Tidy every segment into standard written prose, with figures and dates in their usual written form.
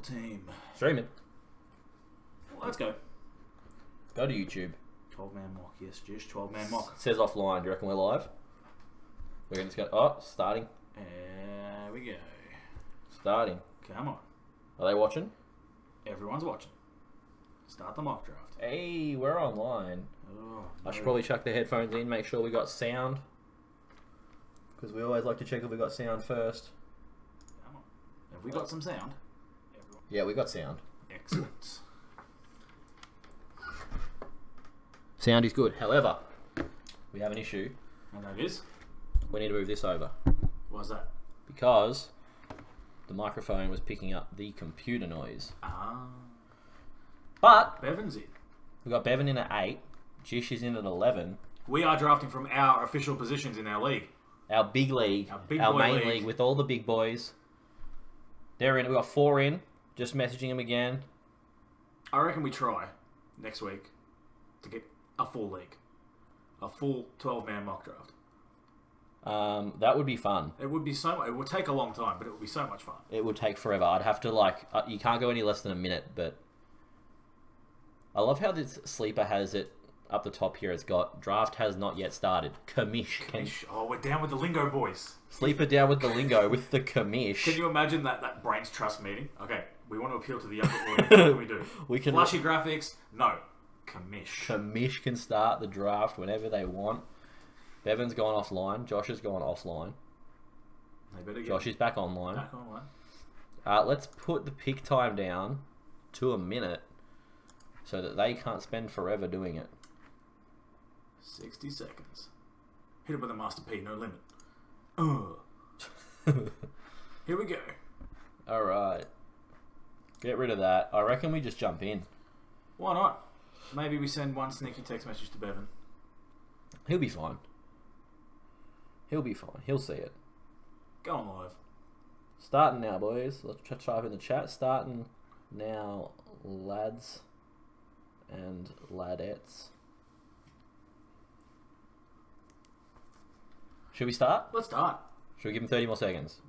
Double team. Stream it. Well, let's go. Go to YouTube. 12-man mock. Yes, just 12-man mock. It says offline. Do you reckon we're live? We're going to go. Oh, starting. There we go. Starting. Come on. Are they watching? Everyone's watching. Start the mock draft. Hey, we're online. Oh, I should probably chuck the headphones in, make sure we got sound. Because we always like to check if we got sound first. Come on. Have we got some sound? Everyone. Yeah, we got sound. Excellent. Sound is good. However, we have an issue. And that is? We need to move this over. Why's that? Because the microphone was picking up the computer noise. Ah. But Bevan's in. we got Bevan in at 8. Jish is in at 11. We are drafting from our official positions in our league. Our big league. Our main league with all the big boys. They're in. We got 4 in. Just messaging them again. I reckon we try next week to get a full league. A full 12-man mock draft. That would be fun. It would be so. It would take a long time, but it would be so much fun. It would take forever. I'd have to you can't go any less than a minute, but I love how this sleeper has it up the top here. It's got draft has not yet started. Commish. Oh, we're down with the lingo, boys. Sleeper down with the lingo with the commish. Can you imagine that brains trust meeting? Okay, we want to appeal to the younger audience. What can we do? We can Flashy graphics? No. Commish. Commish can start the draft whenever they want. Bevan's gone offline. Josh has gone offline. They better get Josh is back online. back online. Let's put the pick time down to a minute so that they can't spend forever doing it. 60 seconds. Hit it with a Master P, no limit. Ugh. Here we go. Alright. Get rid of that. I reckon we just jump in. Why not? Maybe we send one sneaky text message to Bevan. He'll be fine. He'll be fine. He'll see it. Going live. Starting now, boys. Let's type in the chat. Starting now, lads and ladettes. Should we start? Let's start. Should we give him 30 more seconds?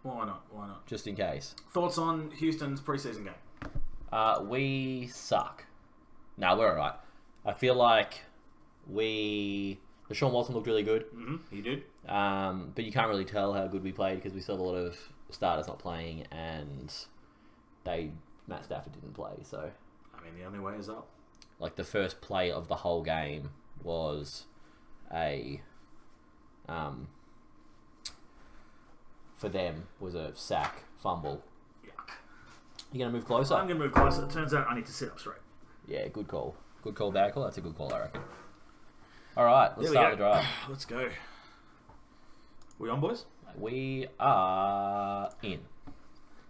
Why not? Why not? Just in case. Thoughts on Houston's preseason game? We suck. No, we're alright. I feel like Deshaun Watson looked really good. Mm-hmm. He did. But you can't really tell how good we played because we still have a lot of starters not playing and Matt Stafford didn't play. So, I mean, the only way is up. like the first play of the whole game was for them was a sack fumble. Yuck. You gonna move closer? I'm going to move closer. It turns out I need to sit up straight. Yeah, good call. Good call, bad call. That's a good call, I reckon. All right, let's start the draft. Let's go. We on, boys? We are in.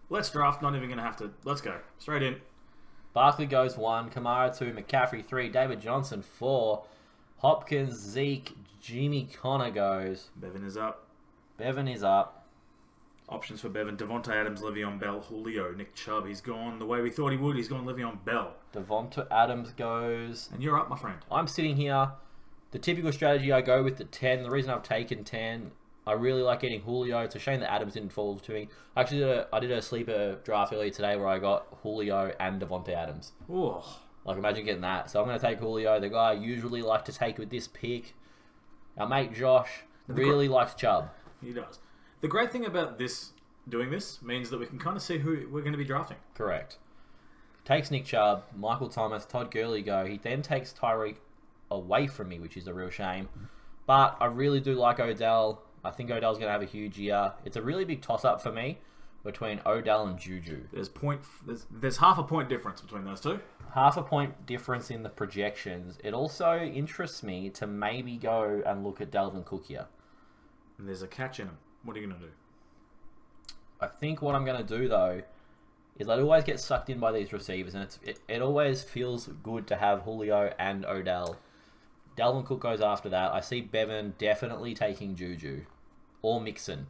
Let's draft. Not even going to have to. Let's go. Straight in. Barkley goes 1, Kamara 2, McCaffrey 3, David Johnson 4, Hopkins, Zeke, Jimmy Connor goes. Bevan is up. Bevan is up. Options for Bevan: Devontae Adams, Le'Veon Bell, Julio, Nick Chubb. He's gone the way we thought he would. He's gone Le'Veon Bell. Devonta Adams goes. And you're up, my friend. I'm sitting here. The typical strategy I go with the 10. The reason I've taken 10, I really like getting Julio. It's a shame that Adams didn't fall to me. Actually, I did a sleeper draft earlier today where I got Julio and Devontae Adams. Ooh. Like, imagine getting that. So I'm going to take Julio, the guy I usually like to take with this pick. Our mate Josh really likes Chubb. He does. The great thing about doing this means that we can kind of see who we're going to be drafting. Correct. Takes Nick Chubb, Michael Thomas, Todd Gurley go. He then takes Tyreek away from me, which is a real shame. But I really do like Odell. I think Odell's going to have a huge year. It's a really big toss-up for me between Odell and Juju. There's half a point difference between those two. Half a point difference in the projections. It also interests me to maybe go and look at Dalvin Cook here. And there's a catch in him. What are you going to do? I think what I'm going to do, though, is I'd always get sucked in by these receivers, and it always feels good to have Julio and Odell. Dalvin Cook goes after that. I see Bevan definitely taking Juju. Or Mixon.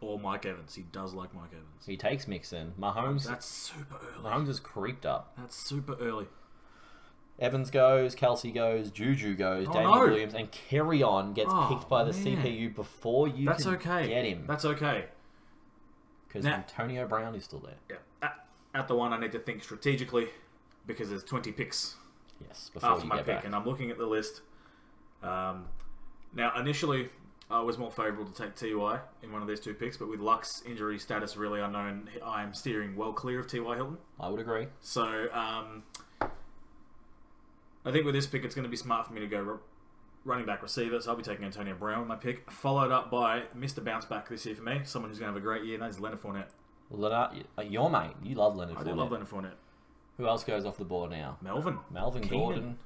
Or Mike Evans. He does like Mike Evans. He takes Mixon. Mahomes... That's super early. Mahomes has creeped up. That's super early. Evans goes, Kelsey goes, Juju goes, Daniel Williams, and Kerryon gets picked by the CPU before you can get him. That's okay. Because Antonio Brown is still there. Yeah. at the one I need to think strategically because there's 20 picks Yes, before after you my get pick, back. and I'm looking at the list. Now, initially, I was more favourable to take TY in one of these two picks, but with Luck's injury status really unknown, I am steering well clear of TY Hilton. I would agree. So, I think with this pick, it's going to be smart for me to go running back receiver, so I'll be taking Antonio Brown with my pick, followed up by Mr. Bounce Back this year for me, someone who's going to have a great year, and that is Leonard Fournette. Your mate. You love Leonard Fournette. I do love Leonard Fournette. Who else goes off the board now? Melvin Keenan. Gordon.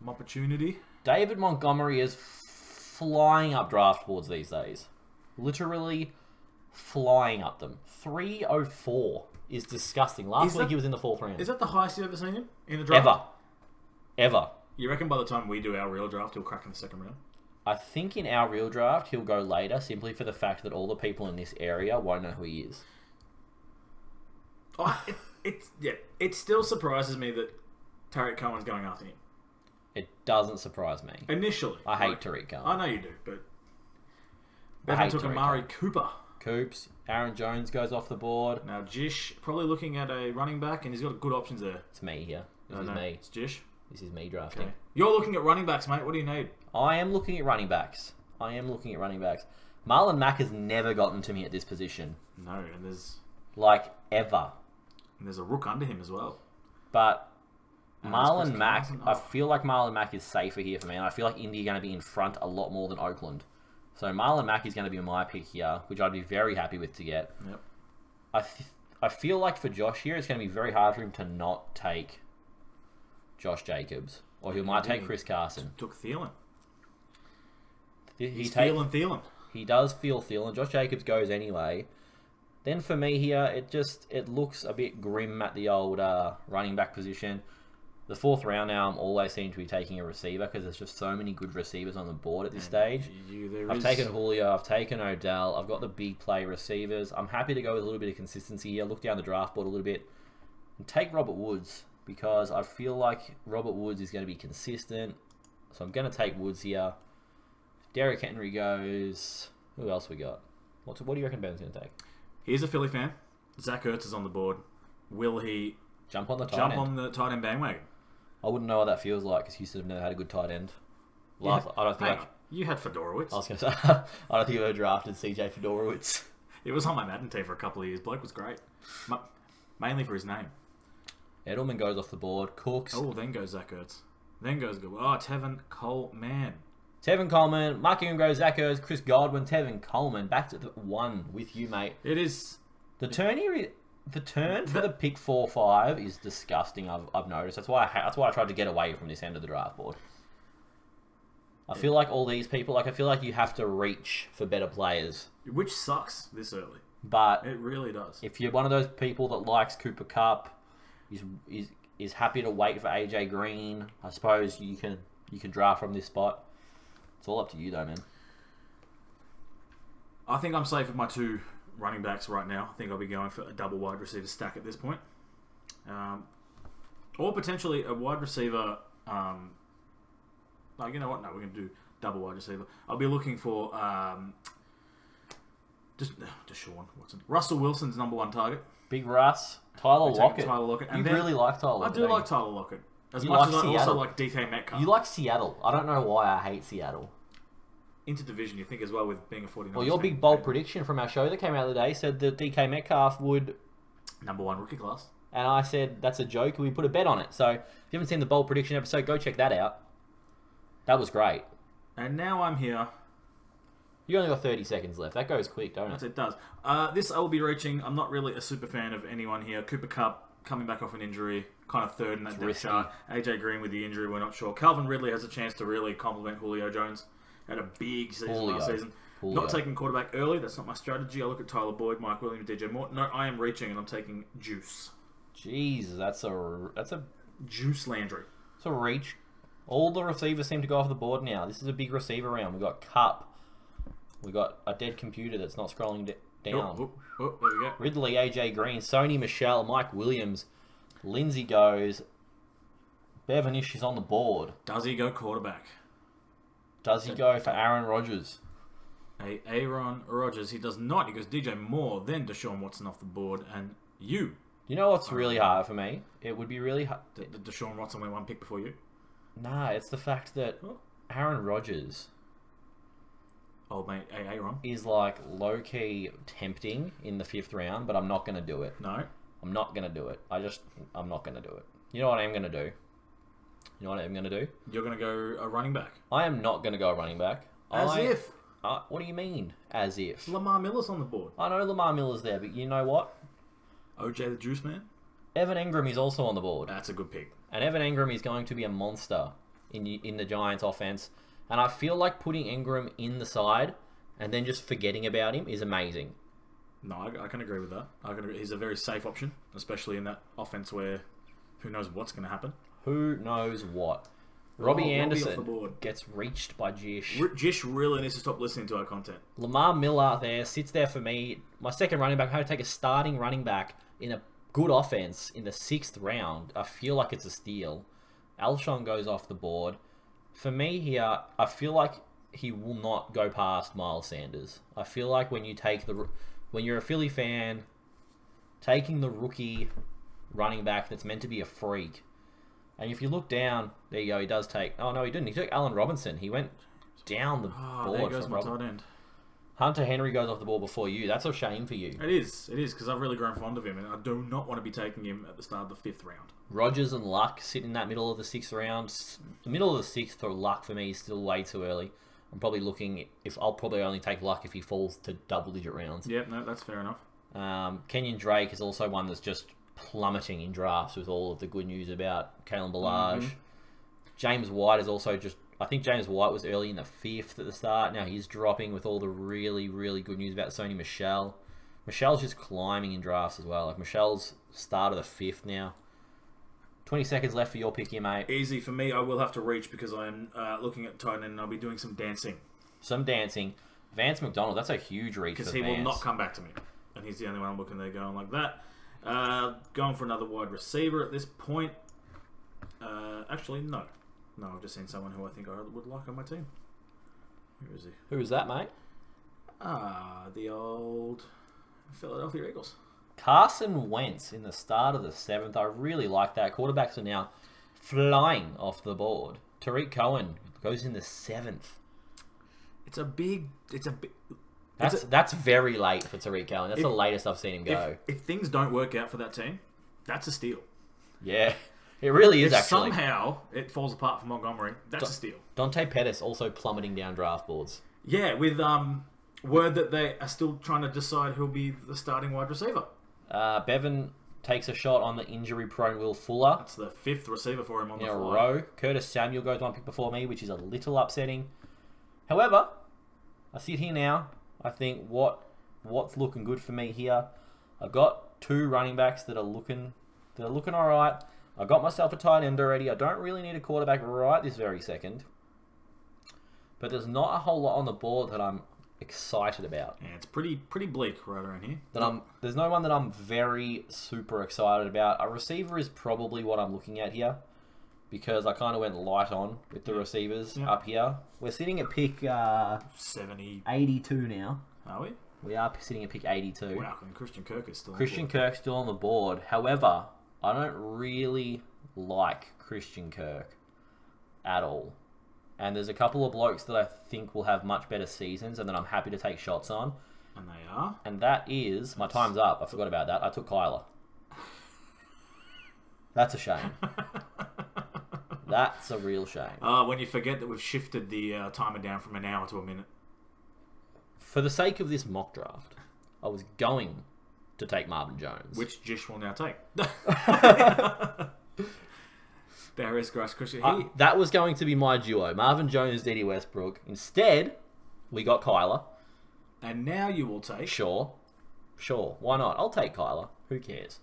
Opportunity. David Montgomery is flying up draft boards these days. Literally flying up them. 304 is disgusting. Last week he was in the 4th round. Is that the highest you've ever seen him in the draft? Ever. You reckon by the time we do our real draft, he'll crack in the 2nd round? I think in our real draft, he'll go later simply for the fact that all the people in this area won't know who he is. Oh, it still surprises me that Tariq Cohen's going after him. It doesn't surprise me. Initially. I hate Tariq Cohen. I know you do, but Bevan took Amari Cooper. Coops. Aaron Jones goes off the board. Now, Jish, probably looking at a running back, and he's got good options there. It's me here. This is me. It's Jish. This is me drafting. Okay. You're looking at running backs, mate. What do you need? I am looking at running backs. Marlon Mack has never gotten to me at this position. No, and there's... ever. And there's a rook under him as well. But Marlon Chris Mack, Carson. I feel like Marlon Mack is safer here for me, and I feel like Indy are going to be in front a lot more than Oakland. So Marlon Mack is going to be my pick here, which I'd be very happy with to get. Yep. I feel like for Josh here, it's going to be very hard for him to not take Josh Jacobs, or he might take Chris Carson. Took Thielen. He's feeling Thielen. He does feel Thielen. Josh Jacobs goes anyway. Then for me here, it looks a bit grim at the old running back position. The 4th round now, I'm always seem to be taking a receiver because there's just so many good receivers on the board at this stage. I've taken Julio, I've taken Odell, I've got the big play receivers. I'm happy to go with a little bit of consistency here. Look down the draft board a little bit and take Robert Woods because I feel like Robert Woods is going to be consistent. So I'm going to take Woods here. Derrick Henry goes. Who else we got? What do you reckon Ben's going to take? He's a Philly fan. Zach Ertz is on the board. Will he jump on the tight end bandwagon? I wouldn't know what that feels like because Houston have never had a good tight end. I don't think you had Fedorowicz. I was going to say I don't think you ever drafted CJ Fedorowicz. It was on my Madden team for a couple of years. Bloke was great, mainly for his name. Edelman goes off the board. Cooks. Oh, then goes Zach Ertz. Then goes Tevin Coleman. Tevin Coleman, Mark Ingram goes, Zach Ertz, Chris Godwin, Tevin Coleman. Back to the 1 with you, mate. It is... The turn for the pick 4-5 is disgusting, I've noticed. That's why I tried to get away from this end of the draft board. I feel like all these people, I feel like you have to reach for better players. Which sucks this early. But... It really does. If you're one of those people that likes Cooper Kupp, is happy to wait for AJ Green, I suppose you can draft from this spot. It's all up to you, though, man. I think I'm safe with my 2 running backs right now. I think I'll be going for a double wide receiver stack at this point. Or potentially a wide receiver... you know what? No, we're going to do double wide receiver. I'll be looking for... Deshaun Watson. Russell Wilson's number 1 target. Big Russ. Tyler Lockett. And you really like Tyler Lockett. I do like Tyler Lockett. As you much like as I Seattle. also like DK Metcalf. You like Seattle. I don't know why I hate Seattle. Interdivision, you think as well with being a 49ers. Well, your big bold prediction from our show that came out the other day said that DK Metcalf would... Number 1 rookie class. And I said, that's a joke, and we put a bet on it. So, if you haven't seen the bold prediction episode, go check that out. That was great. And now I'm here. You only got 30 seconds left. That goes quick, don't it? Yes, it does. This I will be reaching. I'm not really a super fan of anyone here. Cooper Kupp coming back off an injury, kind of 3rd in that depth chart. AJ Green with the injury, we're not sure. Calvin Ridley has a chance to really complement Julio Jones. Had a big season last season. Not taking quarterback early. That's not my strategy. I look at Tyler Boyd, Mike Williams, DJ Moore. No, I am reaching and I'm taking Juice. Jeez, that's a Juice Landry. It's a reach. All the receivers seem to go off the board now. This is a big receiver round. We've got Kupp. We've got a dead computer that's not scrolling down. Oh, there we go. Ridley, AJ Green, Sony Michel, Mike Williams, Lindsay goes. Bevanish is on the board. Does he go quarterback? Does he go for Aaron Rodgers? Aaron Rodgers. He does not. He goes DJ Moore, then Deshaun Watson off the board, and you You know what's really hard for me? It would be really hard. Did Deshaun Watson went one pick before you? Nah, it's the fact that Aaron Rodgers Old mate Aaron is like low-key tempting in the 5th round, but I'm not going to do it. No. I'm not going to do it. I'm not going to do it. You know what I am going to do? You know what I'm going to do? You're going to go a running back. I am not going to go a running back. If. What do you mean, as if? Lamar Miller's on the board. I know Lamar Miller's there, but you know what? OJ the Juice Man? Evan Engram is also on the board. That's a good pick. And Evan Engram is going to be a monster in the Giants offense. And I feel like putting Engram in the side and then just forgetting about him is amazing. No, I can agree with that. He's a very safe option, especially in that offense where who knows what's going to happen. Who knows what? Robbie Anderson gets reached by Jish. Jish really needs to stop listening to our content. Lamar Miller sits there for me. My second running back, I had to take a starting running back in a good offense in the 6th round. I feel like it's a steal. Alshon goes off the board. For me here, I feel like he will not go past Miles Sanders. I feel like when you're a Philly fan, taking the rookie running back that's meant to be a freak, and if you look down, there you go, he does take... Oh, no, he didn't. He took Allen Robinson. He went down the board. There goes my tight end. Hunter Henry goes off the board before you. That's a shame for you. It is, because I've really grown fond of him, and I do not want to be taking him at the start of the 5th round. Rodgers and Luck sit in that middle of the 6th round. The middle of the 6th for Luck for me is still way too early. I'm probably looking... I'll probably only take Luck if he falls to double-digit rounds. Yep, no, that's fair enough. Kenyon Drake is also one that's just plummeting in drafts with all of the good news about Kalen Ballage. Mm-hmm. James White is also just... I think James White was early in the 5th at the start. Now he's dropping with all the really, really good news about Sony Michel. Michel's just climbing in drafts as well. Like Michel's start of the 5th now. 20 seconds left for your pick here, mate. Easy for me. I will have to reach because I'm looking at tight end and I'll be doing some dancing. Some dancing. Vance McDonald, that's a huge reach for Vance. Because he will not come back to me. And he's the only one I'm looking there going like that. Going for another wide receiver at this point. Actually, no. No, I've just seen someone who I think I would like on my team. Who is he? Who is that, mate? The old Philadelphia Eagles. Carson Wentz in the start of the 7th. I really like that. Quarterbacks are now flying off the board. Tariq Cohen goes in the 7th. That's very late for Tariq Cohen. That's the latest I've seen him go. If things don't work out for that team, that's a steal. Yeah, it really is. Actually, somehow it falls apart for Montgomery, that's a steal. Dante Pettis also plummeting down draft boards. Yeah, with word that they are still trying to decide who'll be the starting wide receiver. Bevan takes a shot on the injury-prone Will Fuller. That's the 5th receiver for him on the in a fly. row. Curtis Samuel goes one pick before me, which is a little upsetting. However, I sit here now. I think what's looking good for me here. I've got 2 running backs that are looking all right. I got myself a tight end already. I don't really need a quarterback right this very second. But there's not a whole lot on the board that I'm excited about. Yeah, it's pretty bleak right around here. There's no one that I'm very super excited about. A receiver is probably what I'm looking at here, because I kind of went light on with the receivers up here. We're sitting at pick 82 now. Are we? We are sitting at pick 82. Wow, and Christian Kirk is still Kirk's still on the board. However, I don't really like Christian Kirk at all. And there's a couple of blokes that I think will have much better seasons and that I'm happy to take shots on. And they are? And that is... My time's up. I forgot about that. I took Kyler. That's a shame. That's a real shame. When you forget that we've shifted the timer down from an hour to a minute. For the sake of this mock draft, I was going to take Marvin Jones. Which Jish will now take. There is Grass Christian. That was going to be my duo. Marvin Jones, D.D. Westbrook. Instead, we got Kyler. And now you will take... Sure. Why not? I'll take Kyler. Who cares?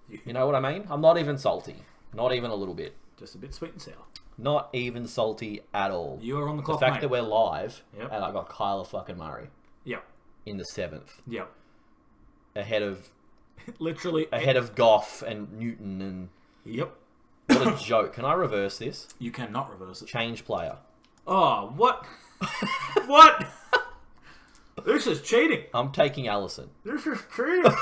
You know what I mean? I'm not even salty. Not even a little bit. Just a bit sweet and sour. Not even salty at all. You are on the clock, The fact that we're live, Yep. and I got Kyler fucking Murray. Yep. In the 7th. Yep. Ahead of... Literally... Ahead of Goff and Newton and... Yep. What a joke. Can I reverse this? You cannot reverse it. Change player. Oh, what? What? This is cheating. I'm taking Allison. This is cheating.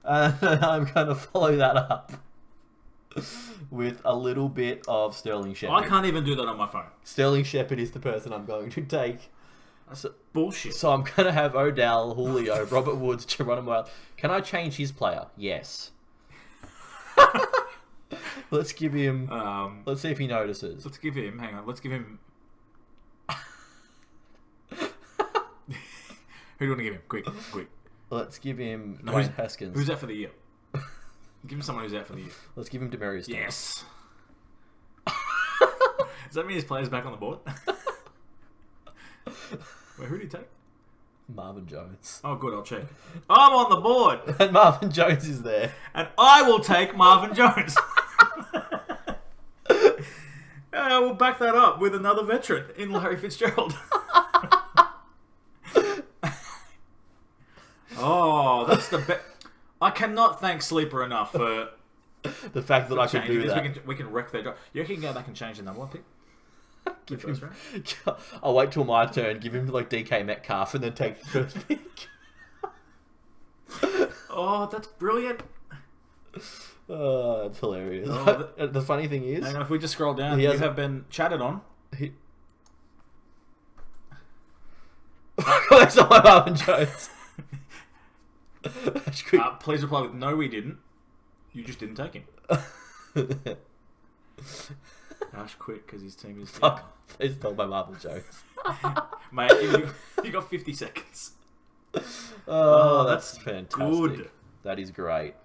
And I'm going to follow that up with a little bit of Sterling Shepard. I can't even do that on my phone. Sterling Shepard is the person I'm going to take. That's bullshit. So I'm going to have Odell, Julio, Robert Woods, Geronimo. Can I change his player? Yes. Let's give him... let's see if he notices. Let's give him... Hang on. Let's give him... Who do you want to give him? Quick. Let's give him Dwayne Haskins. Who's out for the year? Give him someone who's out for the year. Let's give him Demaryius Thomas. Yes. Does that mean his player's back on the board? Wait, who did he take? Marvin Jones. Oh, good. I'll check. I'm on the board. And Marvin Jones is there. And I will take Marvin Jones. And I will back that up with another veteran in Larry Fitzgerald. Oh, that's the best. I cannot thank Sleeper enough for the fact that I could do that. We can wreck their job. You reckon you can go back and change the number one pick? Give him, I'll wait till my turn, give him like DK Metcalf, and then take the first pick. Oh, that's brilliant. Oh, that's hilarious. The funny thing is... Hang on, if we just scroll down, you have been chatted on. That's not my Marvin Jones. Please reply with, no, we didn't. You just didn't take him. Ash quit because his team is... Fuck. Please tell my Marvin Jones. Mate, you got 50 seconds. Oh, that's fantastic. Good. That is great.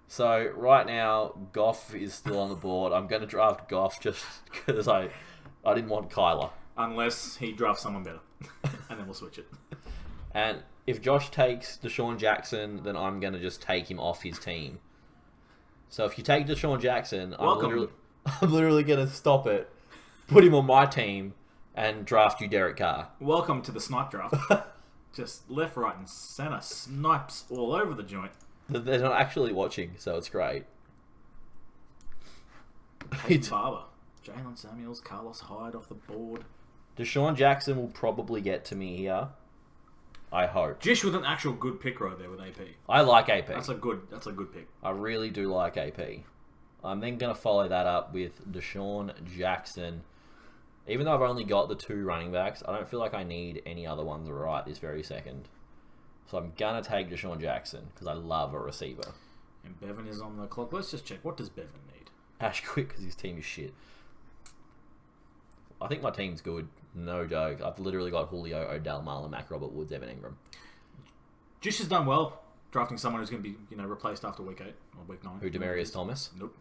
So, right now, Goff is still on the board. I'm going to draft Goff just because I didn't want Kyler. Unless he drafts someone better. And then we'll switch it. And if Josh takes Deshaun Jackson, then I'm going to just take him off his team. So if you take Deshaun Jackson, I'm literally going to stop it, put him on my team, and draft you Derek Carr. Welcome to the snipe draft. Just left, right, and center. Snipes all over the joint. They're not actually watching, so it's great. It's Barber. Jalen Samuels, Carlos Hyde off the board. Deshaun Jackson will probably get to me here. I hope. Jish with an actual good pick right there with AP. I like AP. That's a good pick. I really do like AP. I'm then going to follow that up with Deshaun Jackson. Even though I've only got the 2 running backs, I don't feel like I need any other ones right this very second. So I'm going to take Deshaun Jackson because I love a receiver. And Bevan is on the clock. Let's just check. What does Bevan need? Ash quit because his team is shit. I think my team's good. No joke. I've literally got Julio, Odell, Marlon Mack, Robert Woods, Evan Ingram. Jish has done well drafting someone who's going to be, replaced after week 8 or week 9. Who, Demaryius Thomas? Nope.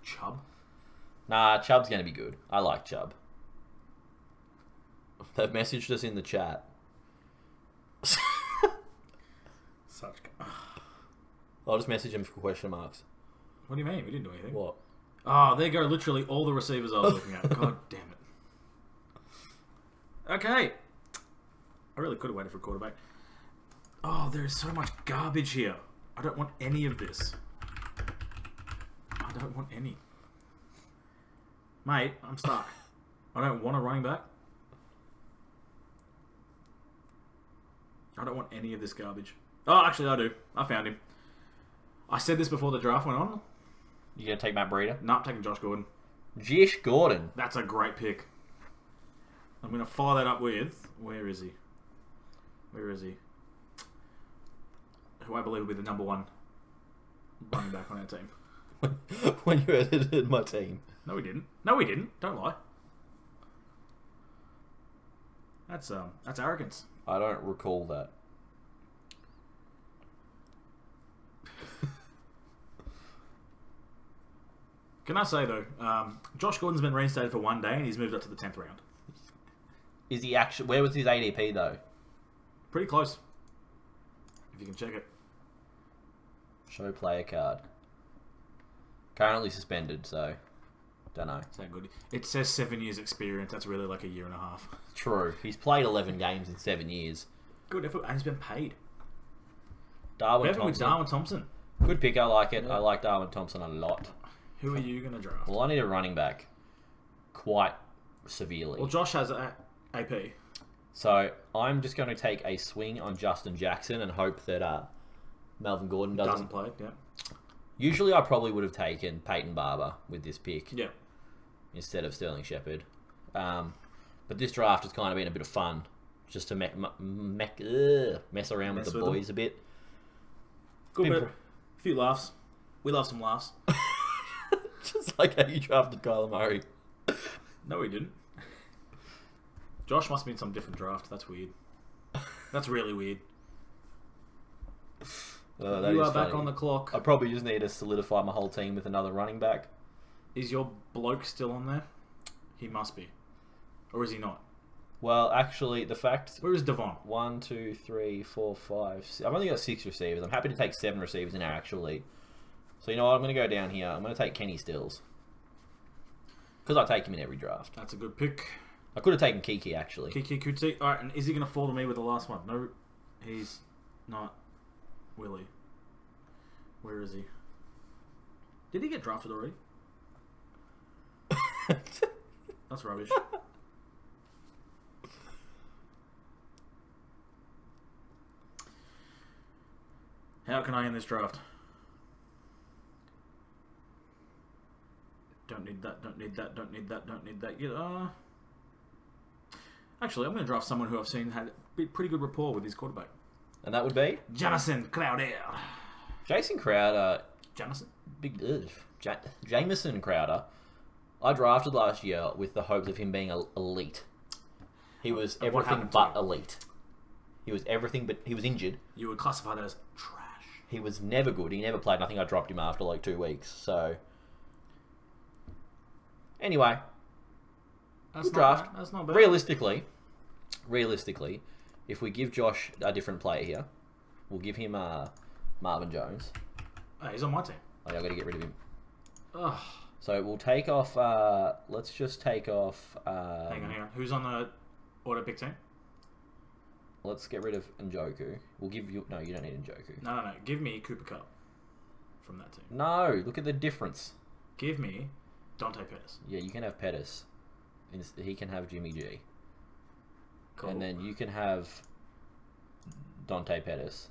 Chubb? Nah, Chubb's going to be good. I like Chubb. They've messaged us in the chat. I'll just message him for question marks. What do you mean? We didn't do anything. What? Oh, there go literally all the receivers I was looking at. God damn it. Okay. I really could have waited for a quarterback. Oh, there is so much garbage here. I don't want any of this. I don't want any. Mate, I'm stuck. I don't want a running back. I don't want any of this garbage. Oh, actually, I do. I found him. I said this before the draft went on. You gonna take Matt Breida? No, I'm taking Josh Gordon. Josh Gordon. That's a great pick. I'm going to follow that up with... Where is he? Who I believe will be the number 1 running back on our team. When you edited my team. No, we didn't. Don't lie. That's arrogance. I don't recall that. Can I say, though, Josh Gordon's been reinstated for 1 day and he's moved up to the 10th round. Is he actually... Where was his ADP, though? Pretty close. If you can check it. Show player card. Currently suspended, so... Don't know. It's that good. It says 7 years experience. That's really like a year and a half. True. He's played 11 games in 7 years. Good effort. And he's been paid. Darwin Thompson. Good pick. I like it. Yeah. I like Darwin Thompson a lot. Who are you going to draft? Well, I need a running back. Quite severely. Well, Josh has AP. So, I'm just going to take a swing on Justin Jackson and hope that Melvin Gordon doesn't play. Yeah. Usually, I probably would have taken Peyton Barber with this pick. Yeah. Instead of Sterling Shepard. But this draft has kind of been a bit of fun, just to mess around with the boys a bit. Good bit. A few laughs. We love some laughs. Just like how you drafted Kyler Murray. No, we didn't. Josh must have been some different draft. That's weird. That's really weird. You are back on the clock. I probably just need to solidify my whole team with another running back. Is your bloke still on there? He must be. Or is he not? Well, actually, the fact... Where is Devon? 1, 2, 3, 4, 5... I've only got 6 receivers. I'm happy to take 7 receivers in our actual league. So, you know what? I'm going to go down here. I'm going to take Kenny Stills. Because I take him in every draft. That's a good pick. I could have taken Kiki, actually. Kiki Kuti. Alright, and is he going to fall to me with the last one? No, he's not. Willie. Where is he? Did he get drafted already? That's rubbish. How can I end this draft? Don't need that, don't need that, don't need that, don't need that. Actually, I'm going to draft someone who I've seen had pretty good rapport with his quarterback. And that would be? Jamison Crowder. Jason Crowder. Jamison? Jamison Crowder. I drafted last year with the hopes of him being elite. He was everything but elite. He was everything but... He was injured. You would classify that as trash. He was never good. He never played. I think I dropped him after like 2 weeks. So... Anyway. Good draft. That's not bad. Realistically, if we give Josh a different player here, we'll give him Marvin Jones. Oh, he's on my team. Oh, yeah, I've got to get rid of him. Ugh. So we'll take off... let's just take off... Hang on. Who's on the auto pick team? Let's get rid of Njoku. We'll give you... No, you don't need Njoku. No. Give me Cooper Kupp from that team. No, look at the difference. Give me Dante Pettis. Yeah, you can have Pettis. He can have Jimmy G. Cool. And then you can have Dante Pettis.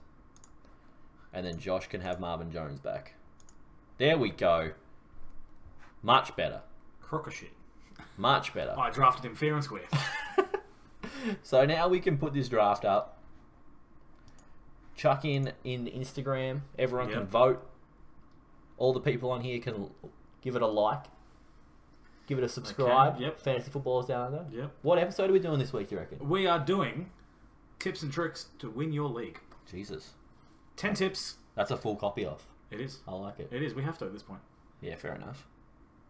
And then Josh can have Marvin Jones back. There we go. Much better. Crock of shit. Much better. I drafted him fair and square. So now we can put this draft up. Chuck in Instagram. Everyone can vote. All the people on here can give it a like. Give it a subscribe. Okay, yep. Fantasy Footballers Down Under. Yep. What episode are we doing this week, do you reckon? We are doing tips and tricks to win your league. Jesus. 10 tips. That's a full copy of. It is. I like it. It is. We have to at this point. Yeah, fair enough.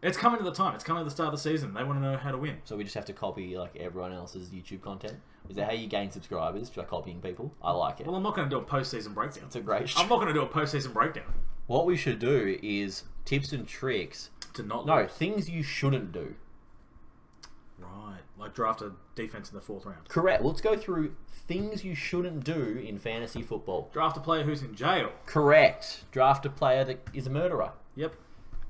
It's coming to the time. It's coming to the start of the season. They want to know how to win. So we just have to copy like everyone else's YouTube content? Is that how you gain subscribers? By copying people? I like it. Well, I'm not going to do a post-season breakdown. It's a great I'm not going to do a post-season breakdown. What we should do is tips and tricks. To not No, lose. things you shouldn't do. Right. Like draft a defense in the 4th round. Correct. Let's go through things you shouldn't do in fantasy football. Draft a player who's in jail. Correct. Draft a player that is a murderer. Yep.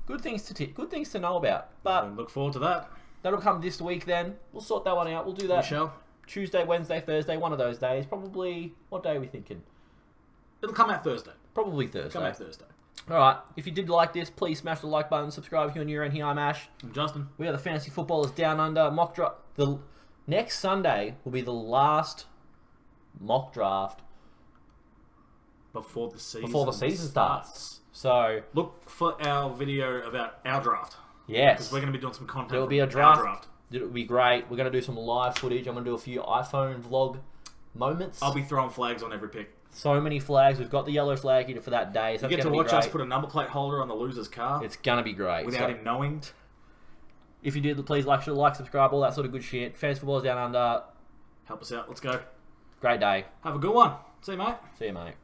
Good things to know about. But And look forward to that. that'll come this week then. We'll sort that one out. We'll do that. We shall. Tuesday, Wednesday, Thursday, one of those days. Probably, what day are we thinking? It'll come out Thursday. Probably Thursday. Come out Thursday. Alright, if you did like this, please smash the like button, subscribe if you're new around here. I'm Ash. I'm Justin. We are the Fantasy Footballers Down Under mock draft. The next Sunday will be the last mock draft Before the season starts. So look for our video about our draft. yes, Because we're going to be doing some content. there will from be a our draft. It'll be great. We're going to do some live footage. I'm going to do a few iPhone vlog moments. I'll be throwing flags on every pick. So many flags. We've got the yellow flag here for that day. So You get to watch us put a number plate holder on the loser's car. It's going to be great. Without him knowing. If you did, please like, subscribe, all that sort of good shit. Fantasy Footballers Down Under. Help us out. Let's go. Great day. Have a good one. See you, mate. See you, mate.